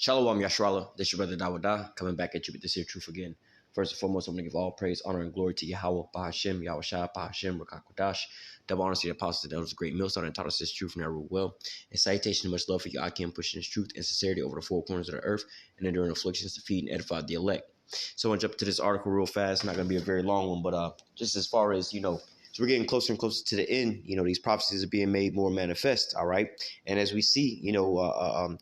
Shalom Yashrala, this your brother Dawada, coming back at you with this here truth again. First and foremost, I'm going to give all praise, honor, and glory to Yahweh, Bahashem, Yahweh Shai, Bahashem, Rakakwadash. Double honor to the apostles that was a great millstone and taught us this truth and that rule well. And salutation and much love for you, I can pushing this truth and sincerity over the four corners of the earth and enduring afflictions to feed and edify the elect. So I'm going to jump to this article real fast. Not going to be a very long one, but just as far as, so we're getting closer and closer to the end. These prophecies are being made more manifest. All right. And as we see,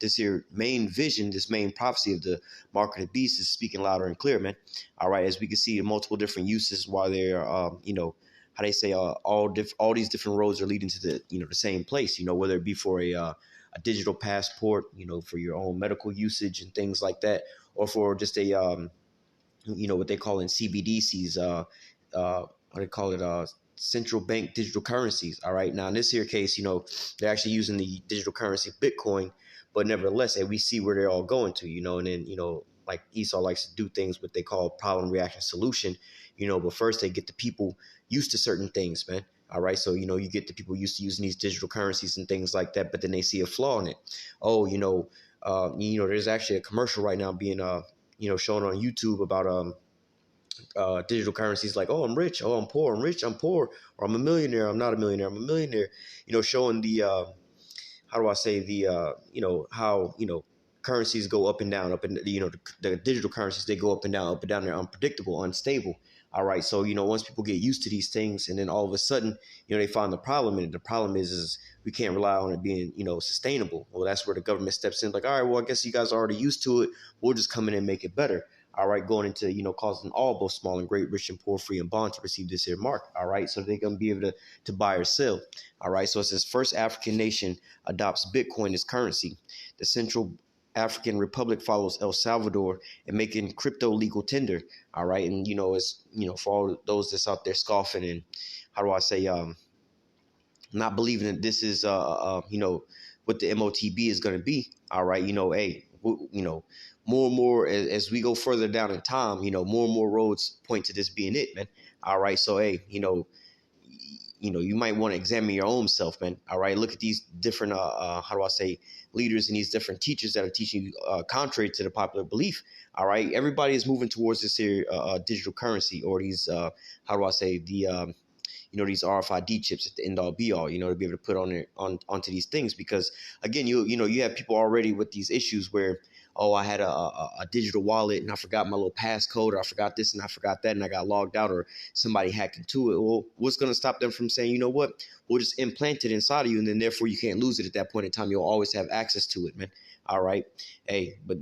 this here main vision, this main prophecy of the mark of the beast is speaking louder and clear, man. All right. As we can see, multiple different uses while they're, how they say, all these different roads are leading to the same place, whether it be for a digital passport, for your own medical usage and things like that, or for just a, what they call in CBDCs, what they call it, central bank digital currencies. All right. Now, in this here case, they're actually using the digital currency Bitcoin, but nevertheless, we see where they're all going to, and then, like Esau likes to do things what they call problem, reaction, solution, but first they get the people used to certain things, man. All right. So, you get the people used to using these digital currencies and things like that, but then they see a flaw in it. Oh, there's actually a commercial right now being, shown on YouTube about, digital currencies like, oh, I'm rich, oh, I'm poor, I'm rich, I'm poor, or I'm a millionaire, I'm not a millionaire, I'm a millionaire, showing the, how do I say, the, how, currencies go up and down, the digital currencies, they go up and down, they're unpredictable, unstable. All right. So, once people get used to these things and then all of a sudden, they find the problem in it. The problem is we can't rely on it being, sustainable. Well, that's where the government steps in like, all right, well, I guess you guys are already used to it. We'll just come in and make it better. All right, going into, causing all, both small and great, rich and poor, free and bond to receive this here mark. All right, so they're going to be able to buy or sell. All right, so it says first African nation adopts Bitcoin as currency. The Central African Republic follows El Salvador in making crypto legal tender. All right, and, it's, for all those that's out there scoffing and, how do I say, not believing that this is, what the MOTB is going to be. All right, hey, more and more as we go further down in time, more and more roads point to this being it, man. All right. So, hey, you might want to examine your own self, man. All right. Look at these different, how do I say, leaders and these different teachers that are teaching you contrary to the popular belief. All right. Everybody is moving towards this here digital currency or these, how do I say, the, these RFID chips at the end all be all, to be able to put onto these things, because again, you have people already with these issues where, oh, I had a digital wallet and I forgot my little passcode, or I forgot this and I forgot that and I got logged out, or somebody hacked into it. Well, what's going to stop them from saying, you know what, we'll just implant it inside of you and then therefore you can't lose it at that point in time. You'll always have access to it, man. All right. Hey, but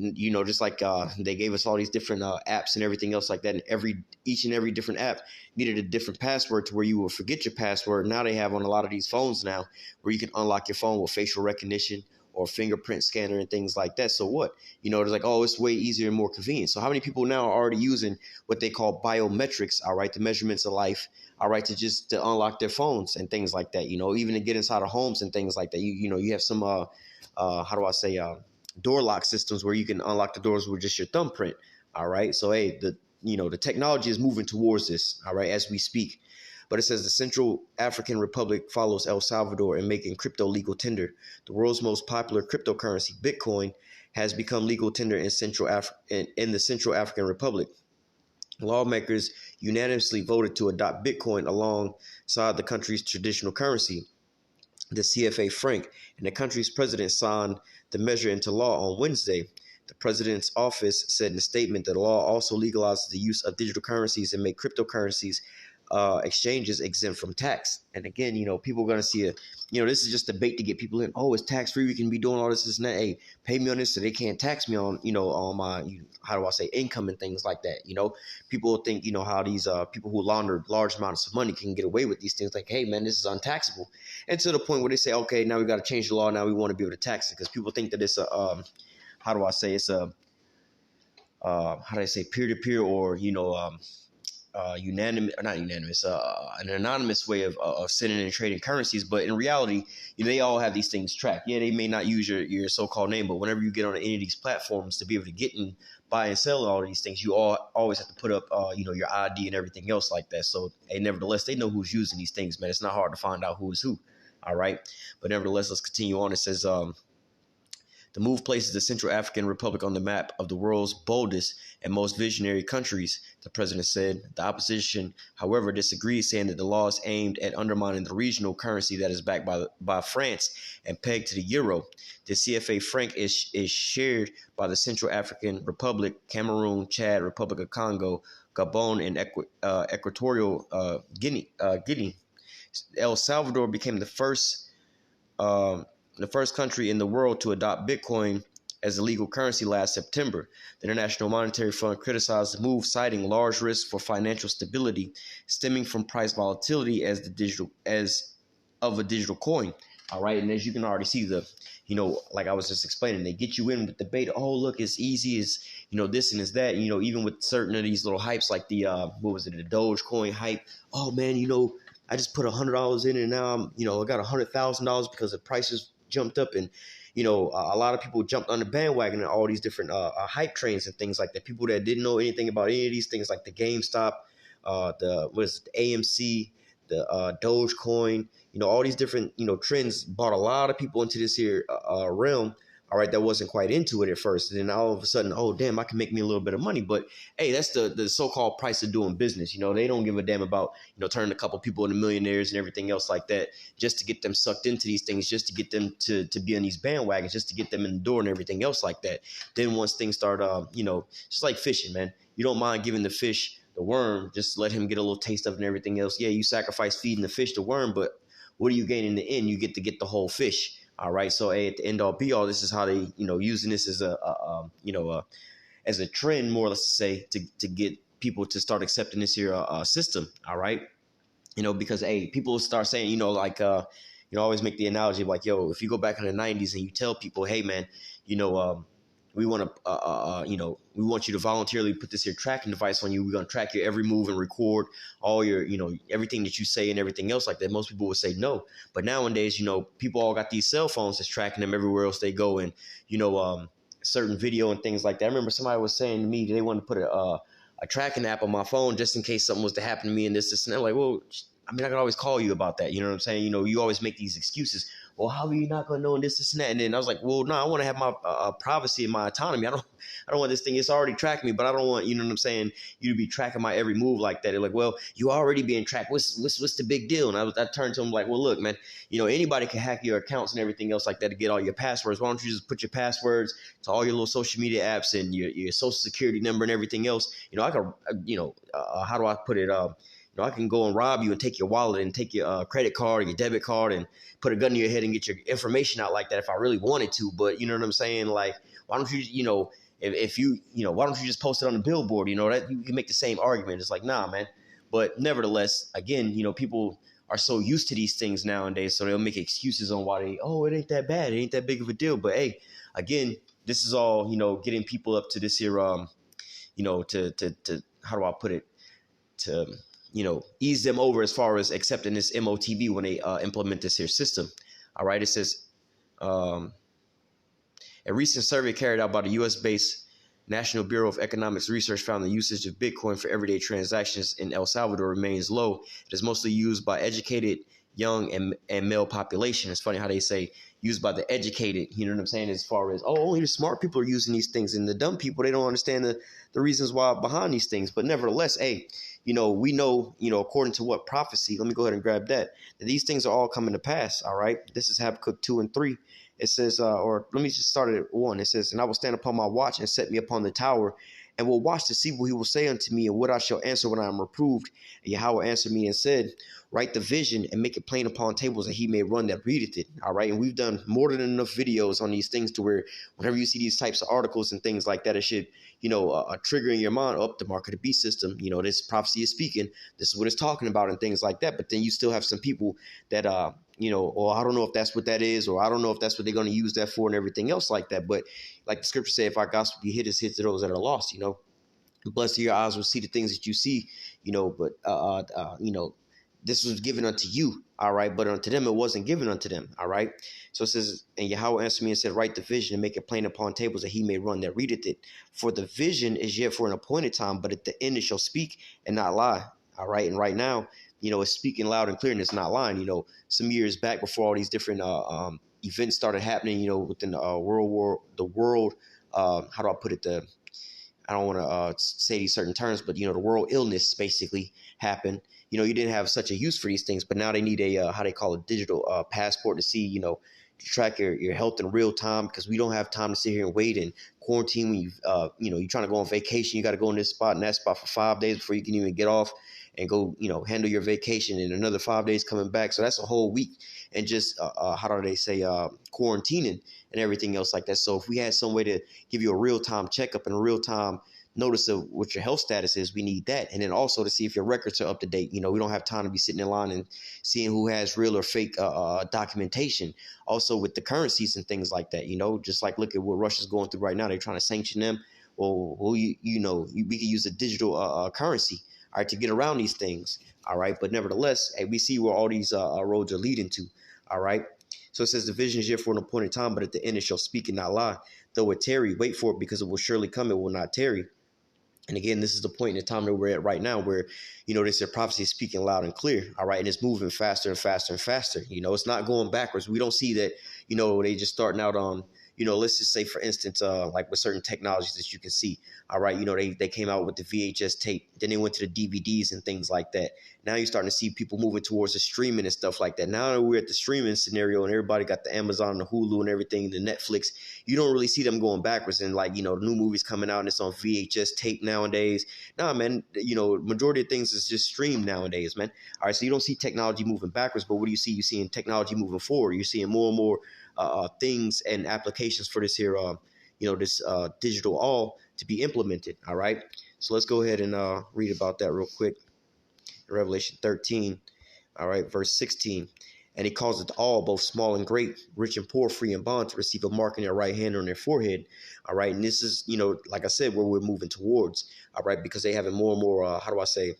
just like they gave us all these different apps and everything else like that, and each and every different app needed a different password to where you will forget your password. Now they have on a lot of these phones now where you can unlock your phone with facial recognition or fingerprint scanner and things like that. So what? It's like, oh, it's way easier and more convenient. So how many people now are already using what they call biometrics, all right, the measurements of life, all right, to unlock their phones and things like that, even to get inside of homes and things like that. You have some, how do I say, door lock systems where you can unlock the doors with just your thumbprint. All right. So, hey, the technology is moving towards this, all right, as we speak. But it says the Central African Republic follows El Salvador in making crypto legal tender. The world's most popular cryptocurrency, Bitcoin, has become legal tender in the Central African Republic. Lawmakers unanimously voted to adopt Bitcoin alongside the country's traditional currency, the CFA franc, and the country's president signed the measure into law on Wednesday. The president's office said in a statement that the law also legalizes the use of digital currencies and make cryptocurrencies exchanges exempt from tax. And again, people are going to see this is just a bait to get people in. Oh, it's tax free. We can be doing all this and that. Hey, pay me on this so they can't tax me on, on my, how do I say, income and things like that. People will think, how these people who launder large amounts of money can get away with these things like, hey, man, this is untaxable. And to the point where they say, okay, now we got to change the law. Now we want to be able to tax it, because people think that it's a, how do I say, it's a, how do I say, peer-to-peer or, unanimous, or not unanimous, an anonymous way of sending and trading currencies. But in reality, they all have these things tracked. Yeah, they may not use your so-called name, but whenever you get on any of these platforms to be able to get and buy and sell all of these things, you always have to put up, your ID and everything else like that. So, hey, nevertheless, they know who's using these things, man. It's not hard to find out who is who. All right. But nevertheless, let's continue on. It says, The move places the Central African Republic on the map of the world's boldest and most visionary countries, the president said. The opposition, however, disagreed, saying that the law is aimed at undermining the regional currency that is backed by France and pegged to the euro. The CFA franc is shared by the Central African Republic, Cameroon, Chad, Republic of Congo, Gabon, and Equatorial Guinea. El Salvador became the first country in the world to adopt Bitcoin as a legal currency last September. The International Monetary Fund criticized the move, citing large risks for financial stability stemming from price volatility as of a digital coin. All right, and as you can already see, like I was just explaining, they get you in with the beta. Oh, look, it's easy, it's this and it's that. Even with certain of these little hypes, like the the Dogecoin hype. Oh man, I just put $100 in and now I'm, I got $100,000 because the prices jumped up, and a lot of people jumped on the bandwagon and all these different hype trains and things like that. People that didn't know anything about any of these things, like the GameStop, the AMC, the Dogecoin, all these different trends brought a lot of people into this here realm. All right, that wasn't quite into it at first. And then all of a sudden, oh, damn, I can make me a little bit of money. But, hey, that's the so-called price of doing business. They don't give a damn about, turning a couple people into millionaires and everything else like that just to get them sucked into these things, just to get them to be on these bandwagons, just to get them in the door and everything else like that. Then once things start, just like fishing, man. You don't mind giving the fish the worm, just let him get a little taste of it and everything else. Yeah, you sacrifice feeding the fish the worm, but what do you gain in the end? You get to get the whole fish. All right, so at the end all be all, this is how they, using this as as a trend, more or less to say, to get people to start accepting this here system. All right, because people start saying, always make the analogy of like, yo, if you go back in the '90s and you tell people, hey man, we want to, we want you to voluntarily put this here tracking device on you. We're going to track your every move and record all your, everything that you say and everything else like that. Most people would say no. But nowadays, people all got these cell phones that's tracking them everywhere else they go. And, certain video and things like that. I remember somebody was saying to me they wanted to put a tracking app on my phone just in case something was to happen to me and this and that. Like, well, I can always call you about that. You know what I'm saying? You always make these excuses. Well, how are you not going to know this and that? And then I was like, well, no, I want to have my privacy and my autonomy. I don't want this thing. It's already tracking me, but I don't want, you know what I'm saying, you to be tracking my every move like that. They're like, well, you already being tracked. What's the big deal? And I turned to them like, well, look, man, anybody can hack your accounts and everything else like that to get all your passwords. Why don't you just put your passwords to all your little social media apps and your social security number and everything else? I can, how do I put it? I can go and rob you and take your wallet and take your credit card or your debit card and put a gun to your head and get your information out like that if I really wanted to. But you know what I'm saying? Like, why don't you, if you, why don't you just post it on the billboard? That you can make the same argument. It's like, nah, man. But nevertheless, again, people are so used to these things nowadays, so they'll make excuses on why it ain't that bad. It ain't that big of a deal. But hey, again, this is all, getting people up to this here, to how do I put it? To ease them over as far as accepting this MOTB when they implement this here system. All right, it says a recent survey carried out by the U.S.-based National Bureau of Economics Research found the usage of Bitcoin for everyday transactions in El Salvador remains low. It is mostly used by educated young and male population. It's funny how they say used by the educated, you know what I'm saying, as far as, only the smart people are using these things, and the dumb people, they don't understand the reasons why behind these things. But nevertheless, hey, we know, according to what prophecy, let me go ahead and grab that these things are all coming to pass. All right. This is Habakkuk 2 and 3. It says, or let me just start at 1. It says, and I will stand upon my watch and set me upon the tower and will watch to see what he will say unto me and what I shall answer when I am reproved. And Yahweh answered me and said, write the vision and make it plain upon tables that he may run that readeth it. All right. And we've done more than enough videos on these things to where whenever you see these types of articles and things like that, it should, trigger in your mind up the mark of the beast system. This prophecy is speaking. This is what it's talking about and things like that. But then you still have some people that, or I don't know if that's what that is, or I don't know if that's what they're going to use that for and everything else like that. But like the scripture say, if our gospel be hid, it's hid to those that are lost, Blessed are your eyes will see the things that you see, but, this was given unto you, all right, but unto them it wasn't given unto them, all right. So it says, and Yahweh answered me and said, write the vision and make it plain upon tables that he may run that readeth it. For the vision is yet for an appointed time, but at the end it shall speak and not lie, all right. And right now, it's speaking loud and clear and it's not lying. Some years back before all these different events started happening, within the world. How do I put it? I don't want to say these certain terms, but the world illness basically happened. You didn't have such a use for these things, but now they need a how they call it, digital passport to see, to track your health in real time, because we don't have time to sit here and wait and quarantine when you're trying to go on vacation. You got to go in this spot and that spot for 5 days before you can even get off and go, handle your vacation, and another 5 days coming back. So that's a whole week. And just how do they say, quarantining and everything else like that. So if we had some way to give you a real-time checkup and a real-time notice of what your health status is, we need that. And then also to see if your records are up to date. We don't have time to be sitting in line and seeing who has real or fake documentation. Also with the currencies and things like that, just like look at what Russia's going through right now. They're trying to sanction them. Well, we can use a digital currency, all right, to get around these things. All right. But nevertheless, hey, we see where all these roads are leading to. All right. So it says the vision is here for an appointed time, but at the end it shall speak and not lie. Though it tarry, wait for it, because it will surely come, it will not tarry. And again, this is the point in the time that we're at right now where, this prophecy is speaking loud and clear. All right. And it's moving faster and faster and faster. It's not going backwards. We don't see that, they just starting out on, let's just say, for instance, like with certain technologies that you can see. All right. They came out with the VHS tape. Then they went to the DVDs and things like that. Now you're starting to see people moving towards the streaming and stuff like that. Now that we're at the streaming scenario and everybody got the Amazon, the Hulu and everything, the Netflix, you don't really see them going backwards. And like, the new movies coming out and it's on VHS tape nowadays. Nah, man, majority of things is just streamed nowadays, man. All right. So you don't see technology moving backwards, but what do you see? You're seeing technology moving forward. You're seeing more and more things and applications for this here, this digital all to be implemented. All right. So let's go ahead and read about that real quick. Revelation 13, all right, verse 16. And he calls it all, both small and great, rich and poor, free and bond, to receive a mark in their right hand or on their forehead. All right. And this is, like I said, where we're moving towards. All right. Because they having more and more, how do I say,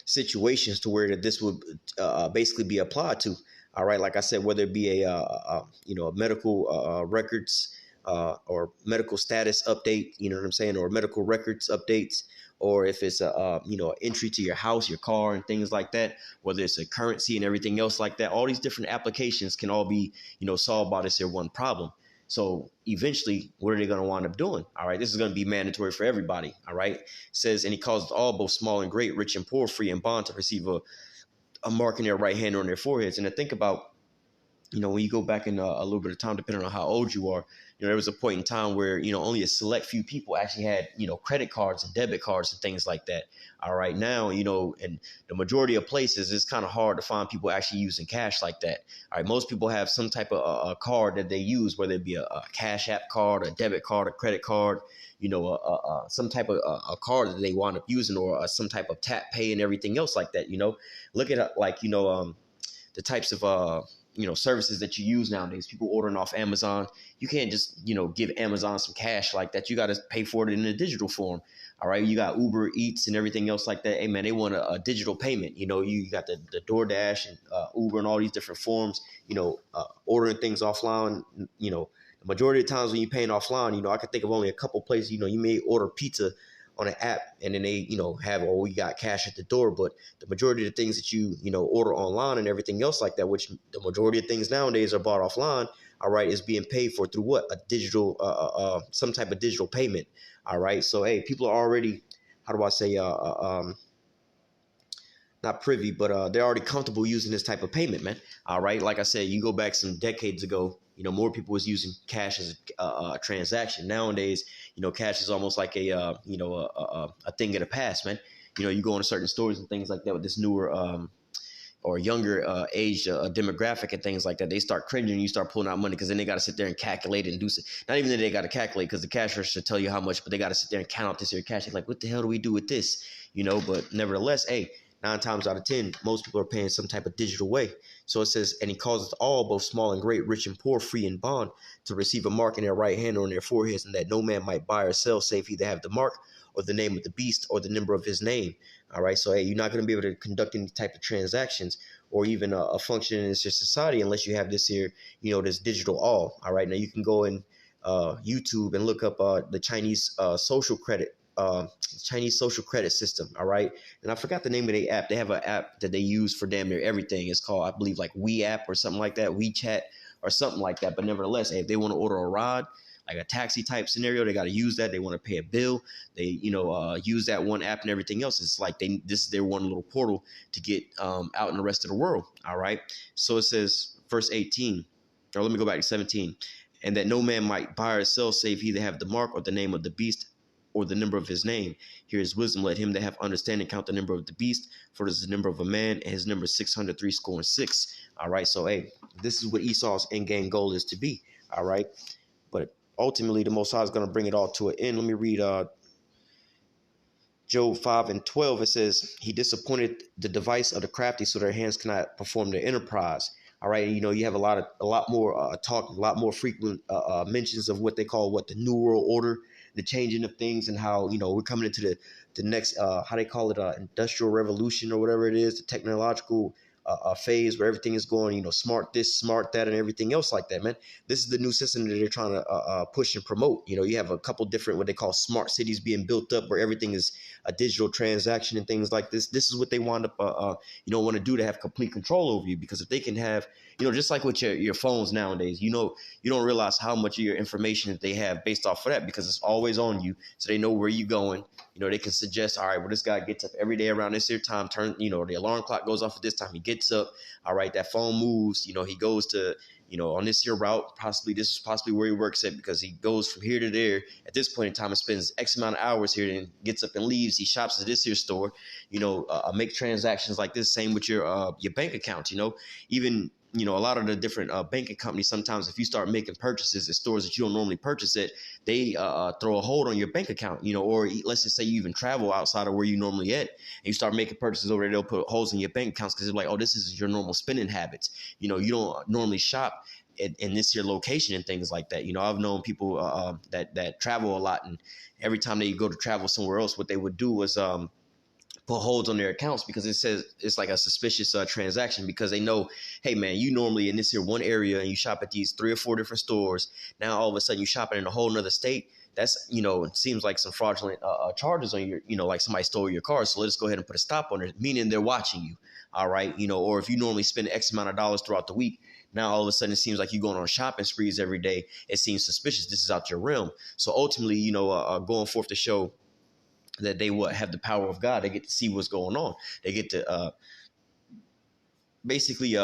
situations to where this would basically be applied to. All right. Like I said, whether it be a medical records or medical status update, you know what I'm saying, or medical records updates, or if it's a entry to your house, your car, and things like that, whether it's a currency and everything else like that, all these different applications can all be, solved by this here one problem. So eventually, what are they going to wind up doing? All right, this is going to be mandatory for everybody. All right, it says, and he calls all, both small and great, rich and poor, free and bond, to receive a mark in their right hand or on their foreheads. And to think about, when you go back in a little bit of time, depending on how old you are, there was a point in time where, only a select few people actually had, credit cards and debit cards and things like that. All right. Now, in the majority of places, it's kind of hard to find people actually using cash like that. All right. Most people have some type of a card that they use, whether it be a Cash App card, a debit card, a credit card, some type of a card that they wind up using, or some type of tap pay and everything else like that. Look at the types of services that you use nowadays. People ordering off Amazon. You can't just, give Amazon some cash like that. You got to pay for it in a digital form. All right. You got Uber Eats and everything else like that. Hey, man, they want a digital payment. You got the DoorDash and Uber and all these different forms, ordering things offline. The majority of the times when you're paying offline, I can think of only a couple places, you may order pizza on an app and then they, have, oh, you got cash at the door. But the majority of the things that you, order online and everything else like that, which the majority of things nowadays are bought offline, all right, is being paid for through what? A digital, some type of digital payment. All right. So, hey, people are already, how do I say, not privy, but they're already comfortable using this type of payment, man. All right. Like I said, you go back some decades ago, more people was using cash as a transaction. Nowadays, cash is almost like a thing of the past, man. You go into certain stores and things like that with this newer or younger age demographic and things like that. They start cringing. You start pulling out money because then they got to sit there and calculate and do some. Not even that they got to calculate because the cashier should tell you how much, but they got to sit there and count out this here cash. They're like, what the hell do we do with this? But nevertheless, hey, 9 times out of 10, most people are paying some type of digital way. So it says, and he causes all, both small and great, rich and poor, free and bond, to receive a mark in their right hand or on their foreheads, and that no man might buy or sell, save he that have the mark or the name of the beast or the number of his name. All right. So, hey, you're not going to be able to conduct any type of transactions or even a function in this society unless you have this here, this digital all. All right. Now you can go in YouTube and look up the Chinese social credit. Chinese social credit system. All right. And I forgot the name of the app. They have an app that they use for damn near everything. It's called, I believe, like WeApp or something like that, WeChat or something like that. But nevertheless, hey, if they want to order a ride, like a taxi type scenario, they got to use that. They want to pay a bill. They, use that one app and everything else. It's like this is their one little portal to get out in the rest of the world. All right. So it says, verse 18, or let me go back to 17, and that no man might buy or sell save he that have the mark or the name of the beast or the number of his name. Here is wisdom. Let him that have understanding count the number of the beast, for it is the number of a man, and his number is 636. All right. So, hey, this is what Esau's end game goal is to be. All right. But ultimately, the Most High is going to bring it all to an end. Let me read Job 5:12. It says, he disappointed the device of the crafty so their hands cannot perform their enterprise. All right. You have a lot more talk, a lot more frequent mentions of what they call the New World Order, the changing of things, and how, we're coming into the next, how they call it, industrial revolution or whatever it is, the technological phase where everything is going, smart this, smart that, and everything else like that, man. This is the new system that they're trying to push and promote. You have a couple different what they call smart cities being built up where everything is a digital transaction and things like this. This is what they wind up, want to do, to have complete control over you, because if they can have, just like with your phones nowadays, you don't realize how much of your information that they have based off of that, because it's always on you. So they know where you're going. They can suggest, all right, well, this guy gets up every day around this here time, the alarm clock goes off at this time, he gets up, all right, that phone moves, he goes to, on this here route, this is possibly where he works at, because he goes from here to there at this point in time and spends X amount of hours here, and gets up and leaves, he shops at this here store, make transactions like this. Same with your bank account, even, a lot of the different banking companies, sometimes if you start making purchases at stores that you don't normally purchase at, they throw a hold on your bank account, or let's just say you even travel outside of where you normally at, and you start making purchases over there, they'll put holes in your bank accounts because they're like, oh, this is your normal spending habits. You don't normally shop in this your location and things like that. I've known people that travel a lot, and every time they go to travel somewhere else, what they would do was put holds on their accounts, because it says it's like a suspicious transaction, because they know, hey man, you normally in this here one area and you shop at these 3 or 4 different stores. Now all of a sudden you shopping in a whole nother state. That's, it seems like some fraudulent charges on your, like somebody stole your car. So let's go ahead and put a stop on it, meaning they're watching you. All right. Or if you normally spend X amount of dollars throughout the week, now all of a sudden it seems like you're going on shopping sprees every day. It seems suspicious. This is out your realm. So ultimately, going forth to show that they will have the power of God. They get to see what's going on. They get to basically,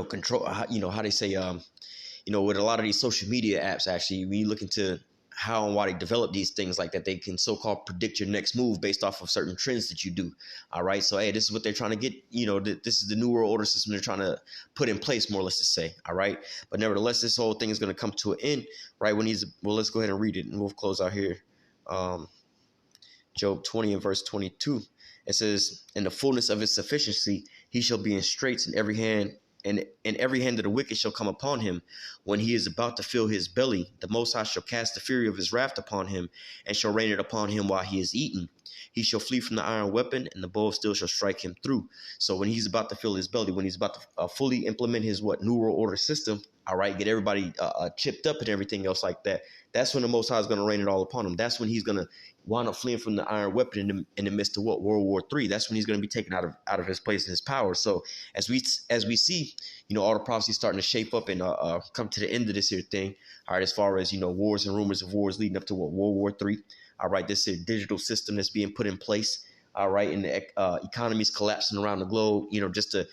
control, how they say, with a lot of these social media apps, actually, when you look into how and why they develop these things like that, they can so-called predict your next move based off of certain trends that you do. All right. So, hey, this is what they're trying to get, this is the New World Order system they're trying to put in place, more or less to say. All right. But nevertheless, this whole thing is going to come to an end, right? Let's go ahead and read it, and we'll close out here. Job 20 and verse 22, it says, in the fullness of his sufficiency, he shall be in straits, in every hand, and in every hand of the wicked shall come upon him. When he is about to fill his belly, the Most High shall cast the fury of his wrath upon him, and shall rain it upon him while he is eaten. He shall flee from the iron weapon, and the bow of steel shall strike him through. So when he's about to fill his belly, when he's about to fully implement his New World Order system, all right, get everybody chipped up and everything else like that, that's when the Most High is going to rain it all upon him. That's when he's going to wind up fleeing from the iron weapon in the midst of World War III. That's when he's going to be taken out of his place and his power. So as we see, all the prophecies starting to shape up and come to the end of this here thing. All right, as far as wars and rumors of wars leading up to World War III. All right, this is a digital system that's being put in place. All right, and the economy's collapsing around the globe. Just to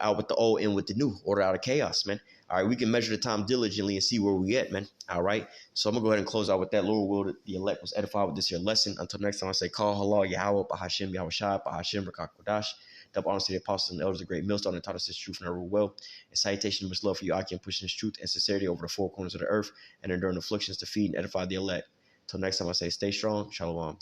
out with the old, in with the new, order out of chaos, man. All right, we can measure the time diligently and see where we at, man. All right, so I'm gonna go ahead and close out with that. Lord will the elect was edified with this here lesson. Until next time, I say, call halal Yahweh, Bahashim, Yahweh Shai, Bahashim, Rakak Kodash. Double honor to the apostles and the elders, the great millstone, and taught us this truth and our rule well. And salutation, much love for you, Aki, and pushing this truth and sincerity over the 4 corners of the earth, and enduring afflictions to feed and edify the elect. Until next time, I say, stay strong. Shalom.